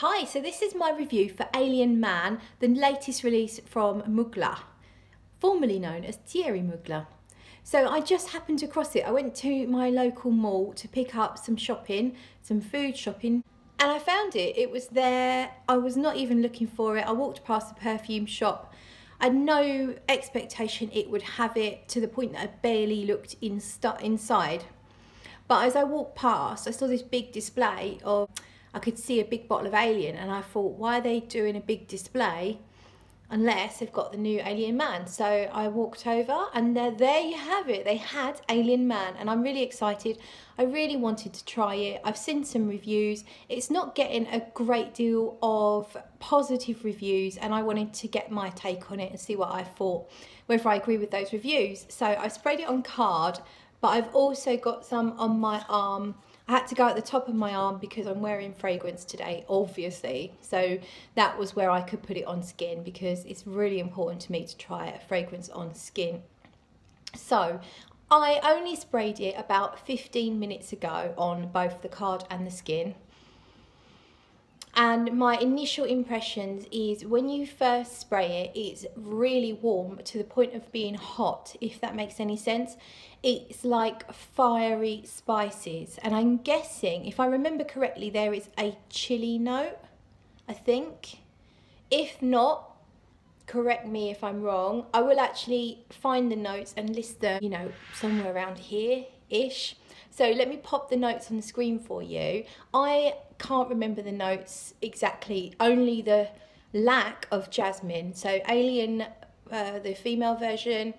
Hi, so this is my review for Alien Man, the latest release from Mugler, formerly known as Thierry Mugler. So I just happened across it. I went to my local mall to pick up some shopping, some food shopping, and I found it. It was there. I was not even looking for it. I walked past the perfume shop. I had no expectation it would have it, to the point that I barely looked inside. But as I walked past, I saw this big display of, I could see a big bottle of Alien, and I thought, why are they doing a big display unless they've got the new Alien Man? So I walked over, and there you have it. They had Alien Man, and I'm really excited. I really wanted to try it. I've seen some reviews. It's not getting a great deal of positive reviews, and I wanted to get my take on it and see what I thought, whether I agree with those reviews. So I sprayed it on card, but I've also got some on my arm. I had to go at the top of my arm because I'm wearing fragrance today, obviously. So that was where I could put it on skin, because it's really important to me to try a fragrance on skin. So I only sprayed it about 15 minutes ago on both the card and the skin. And my initial impressions is, when you first spray it, it's really warm to the point of being hot, if that makes any sense. It's like fiery spices, and I'm guessing, if I remember correctly, there is a chili note, I think. If not, correct me if I'm wrong. I will actually find the notes and list them, you know, somewhere around here-ish. So let me pop the notes on the screen for you. I can't remember the notes exactly, only the lack of jasmine. So Alien, the female version,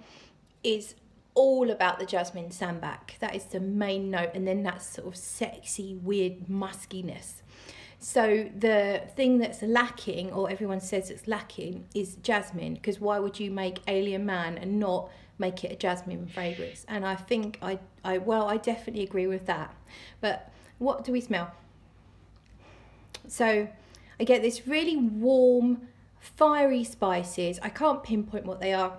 is all about the jasmine sambac. That is the main note, and then that sort of sexy, weird muskiness. So the thing that's lacking, or everyone says it's lacking, is jasmine, because why would you make Alien Man and not make it a jasmine fragrance? And I think I definitely agree with that. But what do we smell? So I get this really warm, fiery spices. I can't pinpoint what they are.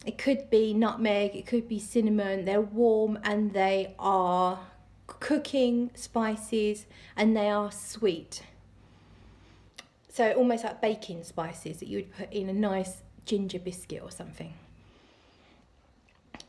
It could be nutmeg, it could be cinnamon. They're warm, and they are cooking spices, and they are sweet. So almost like baking spices that you would put in a nice ginger biscuit or something.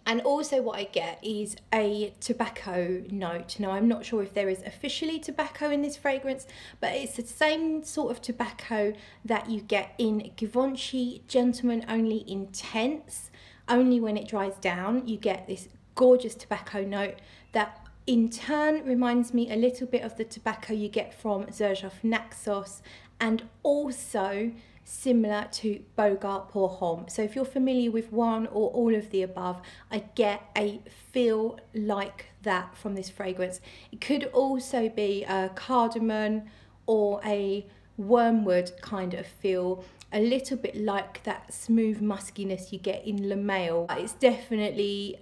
And also what I get is a tobacco note. Now, I'm not sure if there is officially tobacco in this fragrance, but it's the same sort of tobacco that you get in Givenchy Gentleman Only Intense. Only when it dries down, you get this gorgeous tobacco note that in turn reminds me a little bit of the tobacco you get from Xerjoff Naxos, and also similar to Bogart Pour Homme. So if you're familiar with one or all of the above, I get a feel like that from this fragrance. It could also be a cardamom or a wormwood kind of feel, a little bit like that smooth muskiness you get in Le Male. It's definitely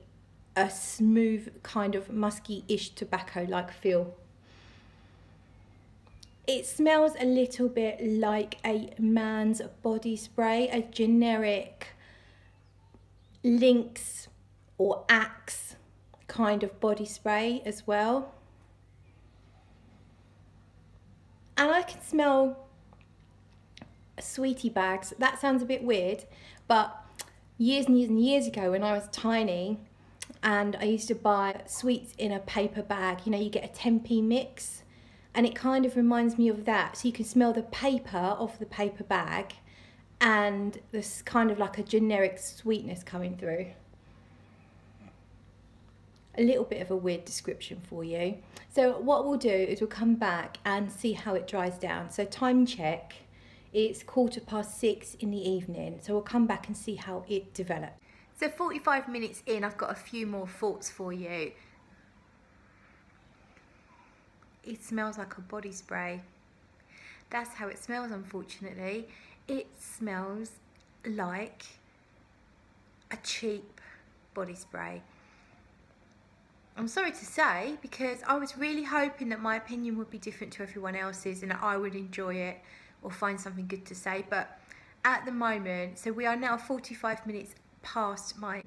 a smooth kind of musky-ish tobacco-like feel. It smells a little bit like a man's body spray, a generic Lynx or Axe kind of body spray as well. And I can smell sweetie bags. That sounds a bit weird, but years and years and years ago, when I was tiny and I used to buy sweets in a paper bag, you know, you get a 10p mix, and it kind of reminds me of that. So you can smell the paper off the paper bag, and there's kind of like a generic sweetness coming through. A little bit of a weird description for you. So what we'll do is we'll come back and see how it dries down. So time check, it's 6:15 in the evening. So we'll come back and see how it develops. So 45 minutes in, I've got a few more thoughts for you. It smells like a body spray. That's how it smells, unfortunately. It smells like a cheap body spray. I'm sorry to say, because I was really hoping that my opinion would be different to everyone else's and that I would enjoy it or find something good to say. But at the moment, so we are now 45 minutes past my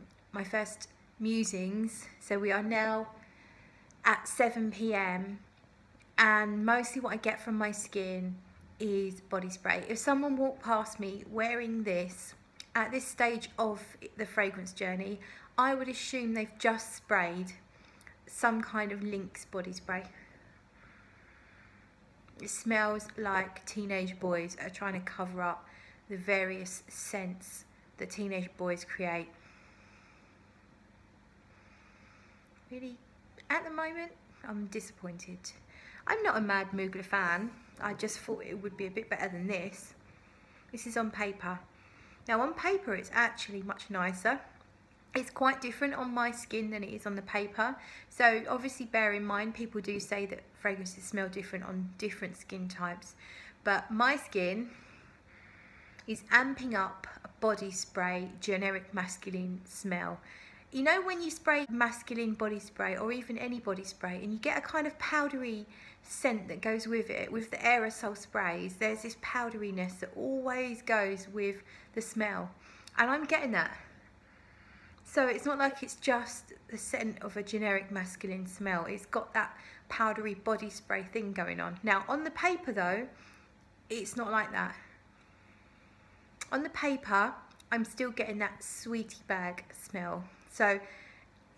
first musings. So we are now at 7 p.m. and mostly what I get from my skin is body spray. If someone walked past me wearing this at this stage of the fragrance journey, I would assume they've just sprayed some kind of Lynx body spray. It smells like teenage boys are trying to cover up the various scents that teenage boys create. Really, at the moment, I'm disappointed. I'm not a mad Mugler fan. I just thought it would be a bit better than this. This is on paper. Now on paper it's actually much nicer. It's quite different on my skin than it is on the paper. So obviously bear in mind, people do say that fragrances smell different on different skin types. But my skin is amping up a body spray generic masculine smell. You know when you spray masculine body spray or even any body spray and you get a kind of powdery scent that goes with it, with the aerosol sprays, there's this powderiness that always goes with the smell. And I'm getting that. So it's not like it's just the scent of a generic masculine smell. It's got that powdery body spray thing going on. Now on the paper though, it's not like that. On the paper, I'm still getting that sweetie bag smell. So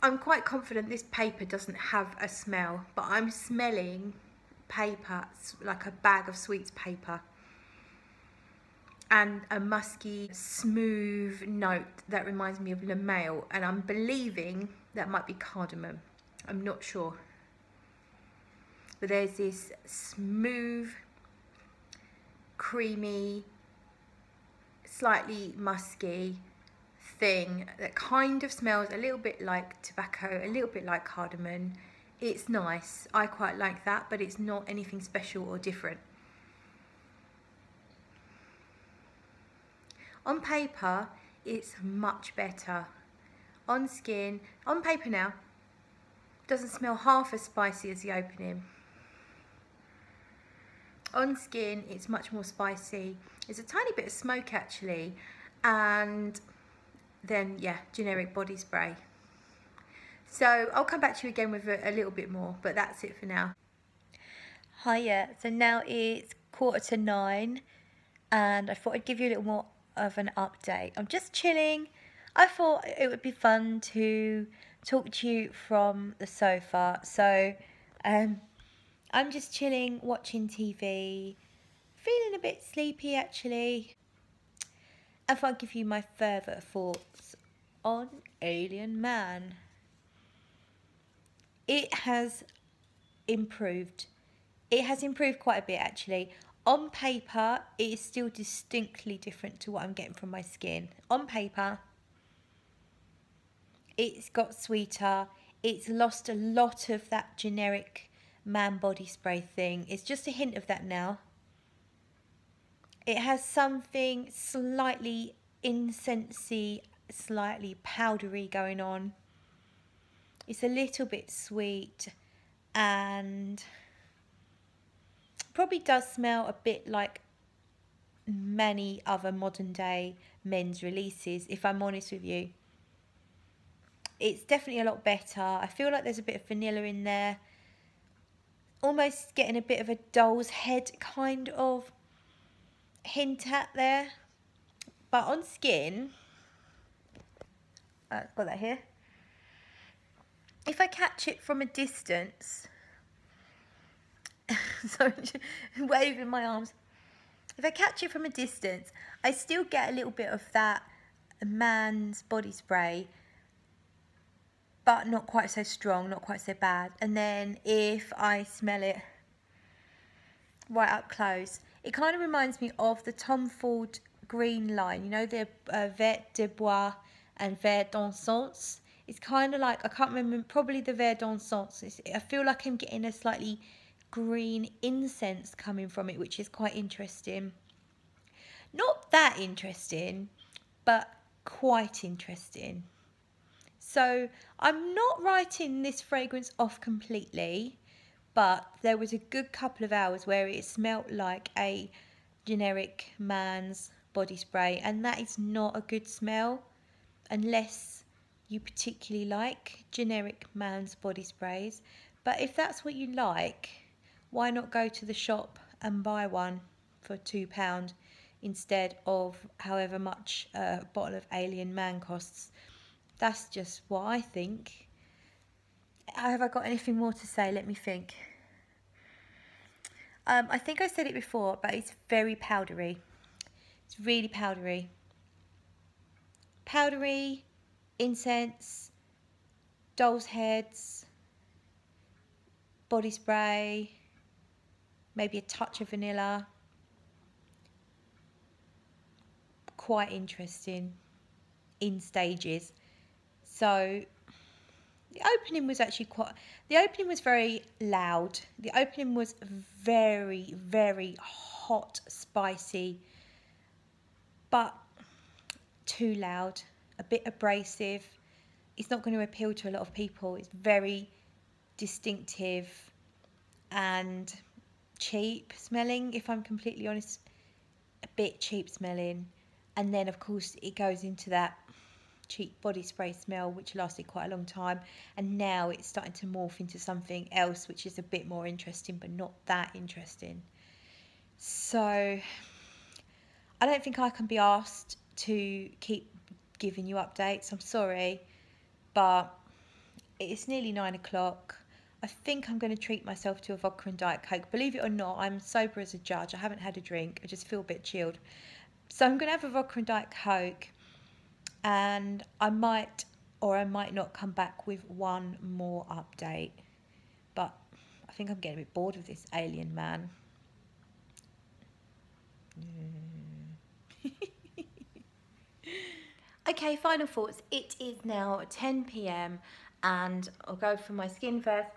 I'm quite confident this paper doesn't have a smell, but I'm smelling paper, like a bag of sweets paper. And a musky, smooth note that reminds me of Le Male, and I'm believing that might be cardamom. I'm not sure. But there's this smooth, creamy, slightly musky thing that kind of smells a little bit like tobacco, a little bit like cardamom. It's nice. I quite like that, but it's not anything special or different. On paper, it's much better. On skin, on paper now, doesn't smell half as spicy as the opening. On skin, it's much more spicy. There's a tiny bit of smoke actually, and then yeah, generic body spray. So I'll come back to you again with a little bit more, but that's it for now. Hiya, so now it's 9:15 and I thought I'd give you a little more of an update. I'm just chilling. I thought it would be fun to talk to you from the sofa. So I'm just chilling, watching TV, feeling a bit sleepy actually. I thought I'd give you my further thoughts on Alien Man. It has improved. It has improved quite a bit actually. On paper, it is still distinctly different to what I'm getting from my skin. On paper, it's got sweeter. It's lost a lot of that generic man body spray thing. It's just a hint of that now. It has something slightly incensey, slightly powdery going on. It's a little bit sweet and probably does smell a bit like many other modern day men's releases, if I'm honest with you. It's definitely a lot better. I feel like there's a bit of vanilla in there. Almost getting a bit of a doll's head kind of hint at there. But on skin, I've got that here. If I catch it from a distance, sorry, waving my arms. If I catch it from a distance, I still get a little bit of that man's body spray, but not quite so strong, not quite so bad. And then if I smell it right up close, it kind of reminds me of the Tom Ford green line, you know, the Vert de Bois and Vert d'Encens. It's kind of like, I can't remember, probably the Vert d'Encens. I feel like I'm getting a slightly green incense coming from it, which is quite interesting. Not that interesting, but quite interesting. So I'm not writing this fragrance off completely, but there was a good couple of hours where it smelled like a generic man's body spray, and that is not a good smell unless you particularly like generic man's body sprays. But if that's what you like, why not go to the shop and buy one for £2 instead of however much a bottle of Alien Man costs? That's just what I think. Have I got anything more to say? Let me think. I think I said it before, but it's very powdery. It's really powdery. Powdery, incense, doll's heads, body spray, maybe a touch of vanilla. Quite interesting in stages. So the opening was actually the opening was very loud. The opening was very, very hot, spicy, but too loud, a bit abrasive. It's not going to appeal to a lot of people. It's very distinctive and cheap smelling, if I'm completely honest. A bit cheap smelling. And then, of course, it goes into that cheap body spray smell, which lasted quite a long time, and now it's starting to morph into something else which is a bit more interesting, but not that interesting. So I don't think I can be asked to keep giving you updates. I'm sorry, but it's nearly 9 o'clock. I think I'm going to treat myself to a vodka and Diet Coke. Believe it or not, I'm sober as a judge. I haven't had a drink. I just feel a bit chilled. So I'm going to have a vodka and Diet Coke, and I might or I might not come back with one more update. But I think I'm getting a bit bored of this Alien Man. Okay, final thoughts. It is now 10 p.m. and I'll go for my skin first.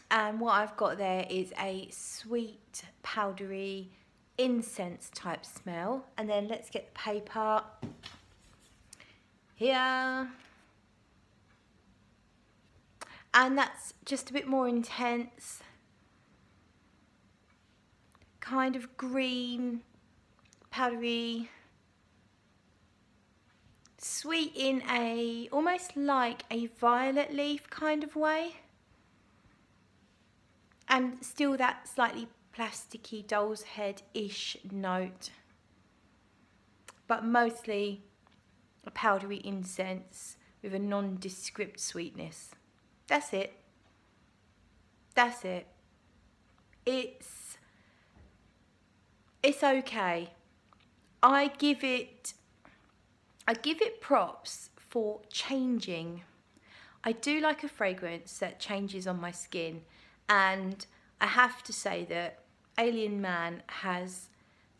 And what I've got there is a sweet, powdery, incense type smell. And then let's get the paper here. And that's just a bit more intense. Kind of green, powdery, sweet in a almost like a violet leaf kind of way, and still that slightly plasticky doll's head-ish note, but mostly a powdery incense with a nondescript sweetness. That's it. That's it. It's okay. I give it props for changing. I do like a fragrance that changes on my skin, and I have to say that Alien Man has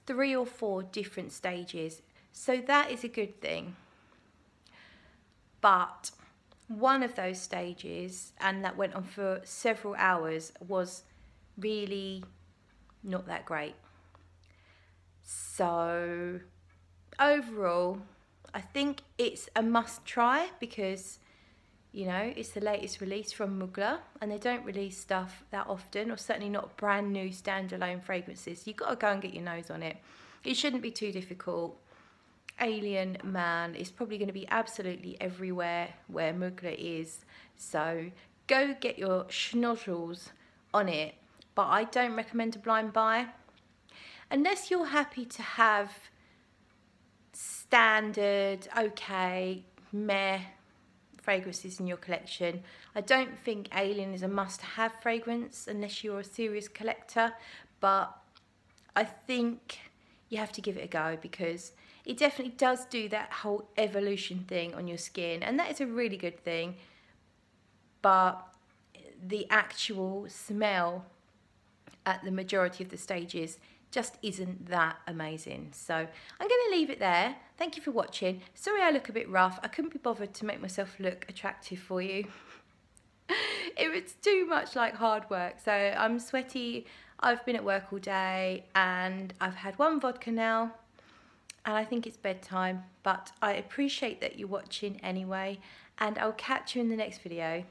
3 or 4 different stages, so that is a good thing. But one of those stages, and that went on for several hours, was really not that great. So overall, I think it's a must try because, you know, it's the latest release from Mugler, and they don't release stuff that often, or certainly not brand new standalone fragrances. You've got to go and get your nose on it. It shouldn't be too difficult. Alien Man is probably going to be absolutely everywhere where Mugler is, so go get your schnozzles on it. But I don't recommend a blind buy unless you're happy to have standard, okay, meh fragrances in your collection. I don't think Alien is a must-have fragrance unless you're a serious collector, but I think you have to give it a go because it definitely does do that whole evolution thing on your skin, and that is a really good thing. But the actual smell at the majority of the stages just isn't that amazing. So I'm going to leave it there. Thank you for watching. Sorry I look a bit rough. I couldn't be bothered to make myself look attractive for you. It was too much like hard work. So I'm sweaty. I've been at work all day and I've had 1 vodka now and I think it's bedtime. But I appreciate that you're watching anyway, and I'll catch you in the next video.